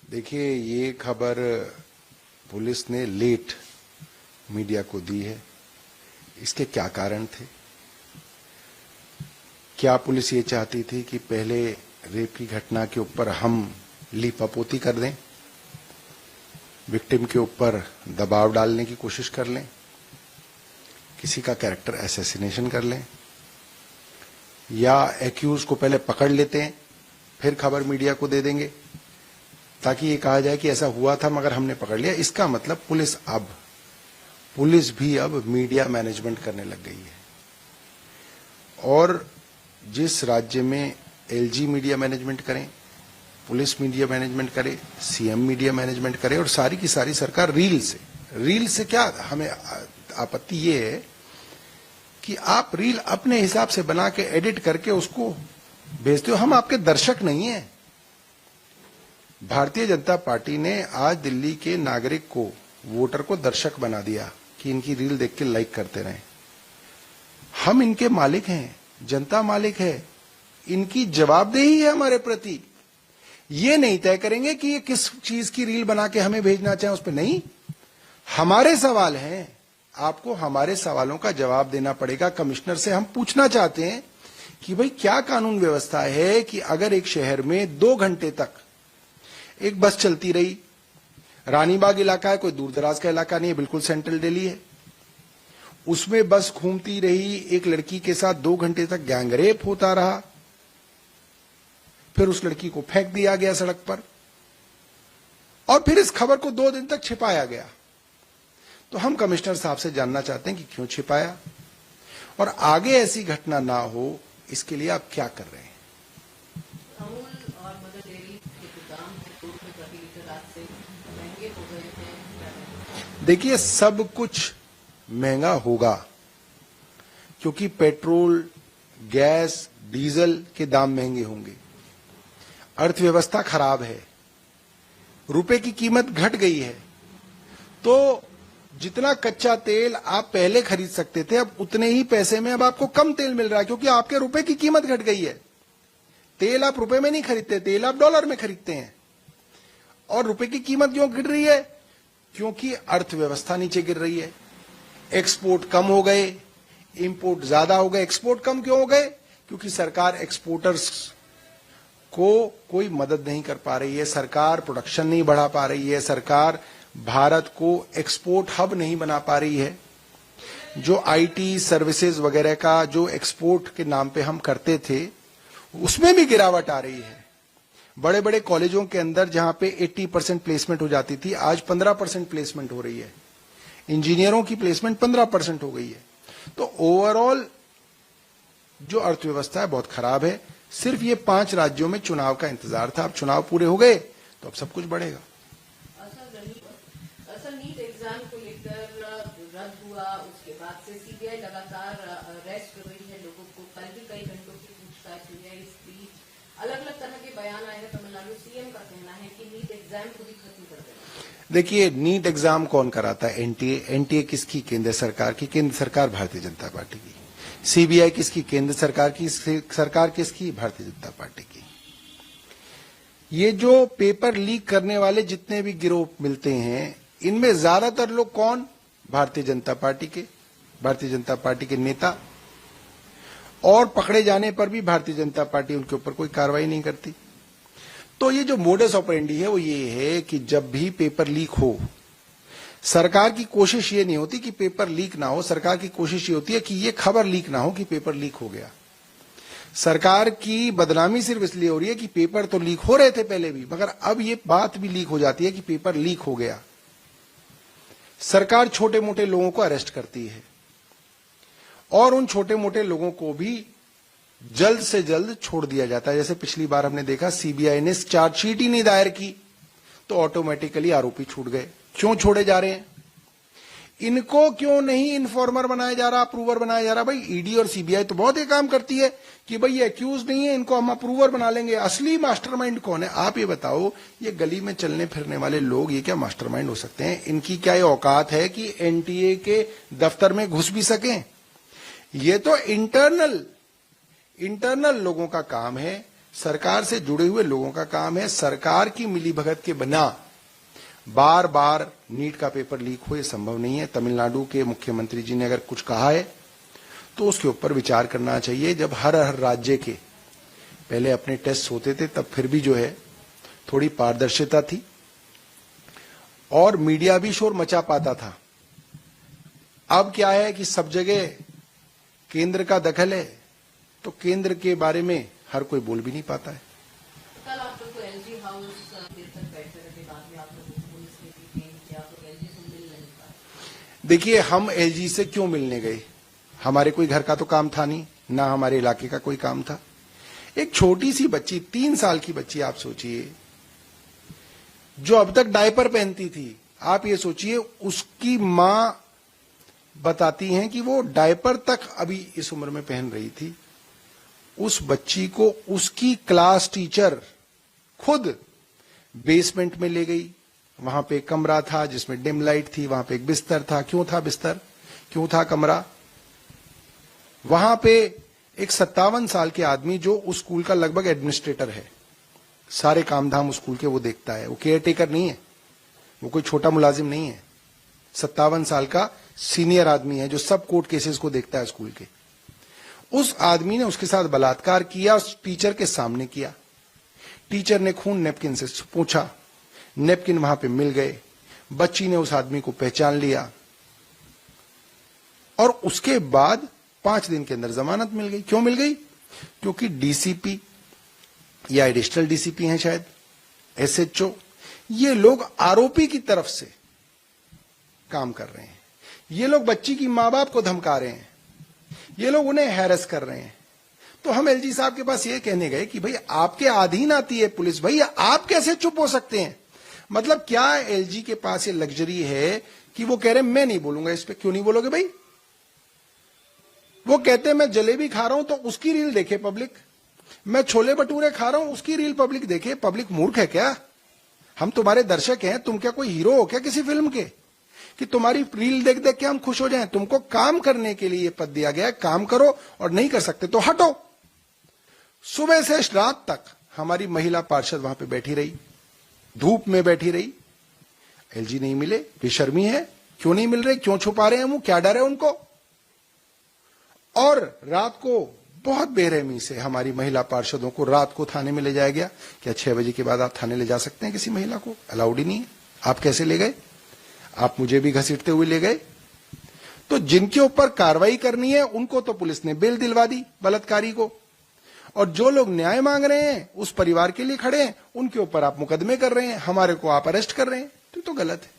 देखिए, ये खबर पुलिस ने लेट मीडिया को दी है। इसके क्या कारण थे? क्या पुलिस ये चाहती थी कि पहले रेप की घटना के ऊपर हम लीपापोती कर दें, विक्टिम के ऊपर दबाव डालने की कोशिश कर लें, किसी का कैरेक्टर असैसिनेशन कर लें, या एक्यूज को पहले पकड़ लेते हैं फिर खबर मीडिया को दे देंगे ताकि ये कहा जाए कि ऐसा हुआ था मगर हमने पकड़ लिया? इसका मतलब पुलिस भी अब मीडिया मैनेजमेंट करने लग गई है। और जिस राज्य में एलजी मीडिया मैनेजमेंट करें, पुलिस मीडिया मैनेजमेंट करे, सीएम मीडिया मैनेजमेंट करे, और सारी की सारी सरकार रील से क्या हमें आपत्ति ये है कि आप रील अपने हिसाब से बना के एडिट करके उसको भेजते हो। हम आपके दर्शक नहीं हैं। भारतीय जनता पार्टी ने आज दिल्ली के नागरिक को, वोटर को दर्शक बना दिया कि इनकी रील देख के लाइक करते रहें। हम इनके मालिक हैं, जनता मालिक है, इनकी जवाबदेही है हमारे प्रति। ये नहीं तय करेंगे कि ये किस चीज की रील बना के हमें भेजना चाहे, उस पर नहीं। हमारे सवाल हैं, आपको हमारे सवालों का जवाब देना पड़ेगा। कमिश्नर से हम पूछना चाहते हैं कि भाई क्या कानून व्यवस्था है कि अगर एक शहर में 2 घंटे तक एक बस चलती रही, रानीबाग इलाका है, कोई दूर दराज का इलाका नहीं है, बिल्कुल सेंट्रल दिल्ली है, उसमें बस घूमती रही, एक लड़की के साथ 2 घंटे तक गैंगरेप होता रहा, फिर उस लड़की को फेंक दिया गया सड़क पर, और फिर इस खबर को 2 दिन तक छिपाया गया। तो हम कमिश्नर साहब से जानना चाहते हैं कि क्यों छिपाया, और आगे ऐसी घटना ना हो इसके लिए आप क्या कर रहे हैं? अमूल और मदर डेयरी के जो दाम है प्रति लीटर आज से महंगे हो गए हैं। देखिए, सब कुछ महंगा होगा क्योंकि पेट्रोल, गैस, डीजल के दाम महंगे होंगे। अर्थव्यवस्था खराब है, रुपए की कीमत घट गई है, तो जितना कच्चा तेल आप पहले खरीद सकते थे, अब उतने ही पैसे में अब आपको कम तेल मिल रहा है क्योंकि आपके रुपए की कीमत घट गई है। तेल आप रुपए में नहीं खरीदते, तेल आप डॉलर में खरीदते हैं। और रुपए की कीमत क्यों गिर रही है? क्योंकि अर्थव्यवस्था नीचे गिर रही है। एक्सपोर्ट कम हो गए, इंपोर्ट ज्यादा हो गए। एक्सपोर्ट कम क्यों हो गए? क्योंकि सरकार एक्सपोर्टर्स को कोई मदद नहीं कर पा रही है, सरकार प्रोडक्शन नहीं बढ़ा पा रही है, सरकार भारत को एक्सपोर्ट हब नहीं बना पा रही है। जो आईटी सर्विसेज वगैरह का जो एक्सपोर्ट के नाम पे हम करते थे, उसमें भी गिरावट आ रही है। बड़े बड़े कॉलेजों के अंदर जहां पे 80% प्लेसमेंट हो जाती थी, आज 15% प्लेसमेंट हो रही है। इंजीनियरों की प्लेसमेंट 15% हो गई है। तो ओवरऑल जो अर्थव्यवस्था है बहुत खराब है। सिर्फ ये 5 राज्यों में चुनाव का इंतजार था, अब चुनाव पूरे हो गए तो अब सब कुछ बढ़ेगा। नीट एग्जाम को लेकर रद्द हुआ, उसके बाद से सीबीआई लगातार अरेस्ट कर रही है लोगों को। कल भी कई घंटों की पूछताछ हुई है। इस बीच अलग अलग तरह के बयान आए हैं। तमिलनाडु सीएम का कहना है कि नीट एग्जाम को भी खत्म कर देना। देखिए, नीट एग्जाम कौन कराता है? एनटीए। एनटीए किसकी? केंद्र सरकार की। केंद्र सरकार भारतीय जनता पार्टी की। सीबीआई किसकी? केंद्र सरकार की। सरकार किसकी? भारतीय जनता पार्टी की। ये जो पेपर लीक करने वाले जितने भी गिरोह मिलते हैं, इनमें ज्यादातर लोग कौन? भारतीय जनता पार्टी के, भारतीय जनता पार्टी के नेता। और पकड़े जाने पर भी भारतीय जनता पार्टी उनके ऊपर कोई कार्रवाई नहीं करती। तो ये जो मोडस ऑपरेंडी है वो ये है कि जब भी पेपर लीक हो, सरकार की कोशिश ये नहीं होती कि पेपर लीक ना हो, सरकार की कोशिश ये होती है कि ये खबर लीक ना हो कि पेपर लीक हो गया। सरकार की बदनामी सिर्फ इसलिए हो रही है कि पेपर तो लीक हो रहे थे पहले भी, मगर अब ये बात भी लीक हो जाती है कि पेपर लीक हो गया। सरकार छोटे मोटे लोगों को अरेस्ट करती है और उन छोटे मोटे लोगों को भी जल्द से जल्द छोड़ दिया जाता है। जैसे पिछली बार हमने देखा, सीबीआई ने चार्जशीट ही नहीं दायर की तो ऑटोमेटिकली आरोपी छूट गए। क्यों छोड़े जा रहे हैं? इनको क्यों नहीं इन्फॉर्मर बनाया जा रहा, अप्रूवर बनाया जा रहा? भाई ईडी और सीबीआई तो बहुत ही काम करती है कि भाई ये एक्यूज नहीं है, इनको हम अप्रूवर बना लेंगे। असली मास्टरमाइंड कौन है? आप ये बताओ, ये गली में चलने फिरने वाले लोग ये क्या मास्टरमाइंड हो सकते हैं? इनकी क्या ये औकात है कि एनटीए के दफ्तर में घुस भी सकें? ये तो इंटरनल लोगों का काम है। सरकार से जुड़े हुए लोगों का काम है। सरकार की मिलीभगत के बिना बार बार नीट का पेपर लीक हो, ये संभव नहीं है। तमिलनाडु के मुख्यमंत्री जी ने अगर कुछ कहा है तो उसके ऊपर विचार करना चाहिए। जब हर राज्य के पहले अपने टेस्ट होते थे तब फिर भी जो है थोड़ी पारदर्शिता थी और मीडिया भी शोर मचा पाता था। अब क्या है कि सब जगह केंद्र का दखल है, तो केंद्र के बारे में हर कोई बोल भी नहीं पाता है। कल आप लोग को एलजी हाउस देर तक बैठे रहे, बाद में आप लोगों को पुलिस ने भी पेन किया, तो एलजी से मिल नहीं पाए। देखिए, हम एलजी से क्यों मिलने गए? हमारे कोई घर का तो काम था नहीं, ना हमारे इलाके का कोई काम था। एक छोटी सी बच्ची, 3 साल की बच्ची, आप सोचिए, जो अब तक डायपर पहनती थी, आप ये सोचिए उसकी मां बताती हैं कि वो डायपर तक अभी इस उम्र में पहन रही थी। उस बच्ची को उसकी क्लास टीचर खुद बेसमेंट में ले गई। वहां पे एक कमरा था जिसमें डिम लाइट थी, वहां पे एक बिस्तर था। क्यों था बिस्तर, क्यों था कमरा? वहां पे एक 57 साल के आदमी, जो उस स्कूल का लगभग एडमिनिस्ट्रेटर है, सारे काम धाम उस स्कूल के वो देखता है, वो केयर टेकर नहीं है, वो कोई छोटा मुलाजिम नहीं है। 57 साल का सीनियर आदमी है जो सब कोर्ट केसेस को देखता है स्कूल के। उस आदमी ने उसके साथ बलात्कार किया, उस टीचर के सामने किया। टीचर ने खून नेपकिन से पूछा, नेपकिन वहां पे मिल गए। बच्ची ने उस आदमी को पहचान लिया और उसके बाद 5 दिन के अंदर जमानत मिल गई। क्यों मिल गई? क्योंकि डीसीपी या एडिशनल डीसीपी हैं शायद, एसएचओ, ये लोग आरोपी की तरफ से काम कर रहे हैं। ये लोग बच्ची की मां बाप को धमका रहे हैं, ये लोग उन्हें हैरेस कर रहे हैं। तो हम एलजी साहब के पास ये कहने गए कि भाई आपके अधीन आती है पुलिस, भाई आप कैसे चुप हो सकते हैं? मतलब क्या एलजी के पास ये लग्जरी है कि वो कह रहे मैं नहीं बोलूंगा इस पे? क्यों नहीं बोलोगे भाई? वो कहते हैं मैं जलेबी खा रहा हूं तो उसकी रील देखे पब्लिक, मैं छोले भटूरे खा रहा हूं उसकी रील पब्लिक देखे। पब्लिक मूर्ख है क्या? हम तुम्हारे दर्शक हैं, तुम क्या कोई हीरो हो क्या किसी फिल्म के कि तुम्हारी रील देख देख के हम खुश हो जाएं? तुमको काम करने के लिए पद दिया गया है, काम करो, और नहीं कर सकते तो हटो। सुबह से रात तक हमारी महिला पार्षद वहां पे बैठी रही, धूप में बैठी रही। एलजी नहीं मिले, बेशर्मी है। क्यों नहीं मिल रहे? क्यों छुपा रहे हैं मुंह? क्या डर है उनको? और रात को बहुत बेरहमी से हमारी महिला पार्षदों को रात को थाने में ले जाया गया। क्या 6 बजे के बाद आप थाने ले जा सकते हैं किसी महिला को? अलाउड ही नहीं है। आप कैसे ले गए? आप मुझे भी घसीटते हुए ले गए। तो जिनके ऊपर कार्रवाई करनी है उनको तो पुलिस ने बेल दिलवा दी, बलात्कारी को, और जो लोग न्याय मांग रहे हैं, उस परिवार के लिए खड़े हैं, उनके ऊपर आप मुकदमे कर रहे हैं, हमारे को आप अरेस्ट कर रहे हैं। तो गलत है।